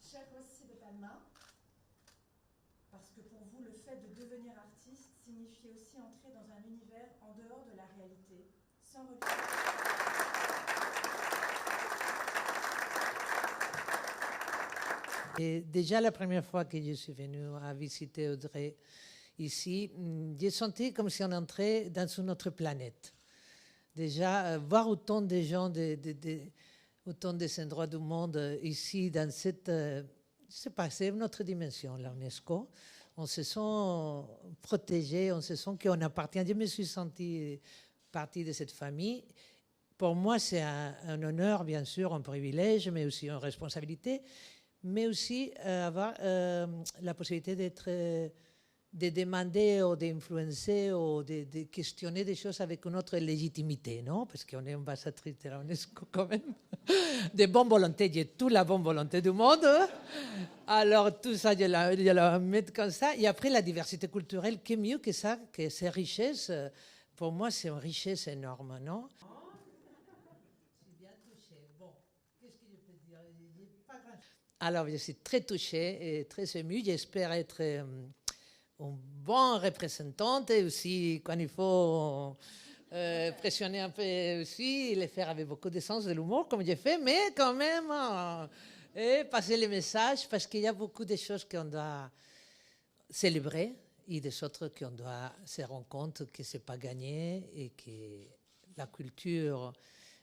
Cher Rossi de Palma, parce que pour vous, le fait de devenir artiste signifiait aussi entrer dans un univers en dehors de la réalité, sans religion. Et déjà, la première fois que je suis venue à visiter Audrey ici, j'ai senti comme si on entrait dans une autre planète. Déjà, voir autant de gens, autant des endroits du monde ici, dans cette... je sais pas, c'est une autre dimension, la UNESCO. On se sent protégé, on se sent qu'on appartient. Je me suis sentie partie de cette famille. Pour moi, c'est un honneur, bien sûr, un privilège, mais aussi une responsabilité, mais aussi avoir la possibilité d'être... de demander ou d'influencer ou de questionner des choses avec une autre légitimité, non? Parce qu'on est ambassadrice de la UNESCO quand même. De bonne volonté, j'ai toute la bonne volonté du monde. Alors tout ça, je la mets comme ça. Et après, la diversité culturelle, qu'est mieux que ça, que ces richesses. Pour moi, c'est une richesse énorme, non? Je suis bien touchée. Bon, qu'est-ce que je peux dire? Alors, je suis très touchée et très émue. J'espère être... une bonne représentante et aussi quand il faut pressionner un peu aussi, le faire avec beaucoup de sens de l'humour comme j'ai fait, mais quand même et passer les messages parce qu'il y a beaucoup de choses qu'on doit célébrer et des autres qu'on doit se rendre compte que c'est pas gagné et que la culture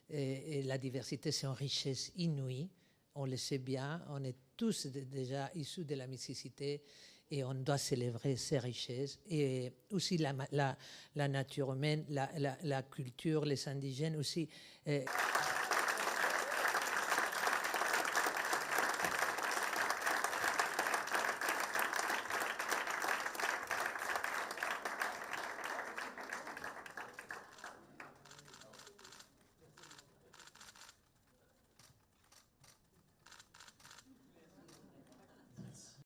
et la diversité c'est une richesse inouïe. On le sait bien, on est tous déjà issus de la mixité et on doit célébrer ces richesses et aussi la nature humaine, la culture, les indigènes aussi.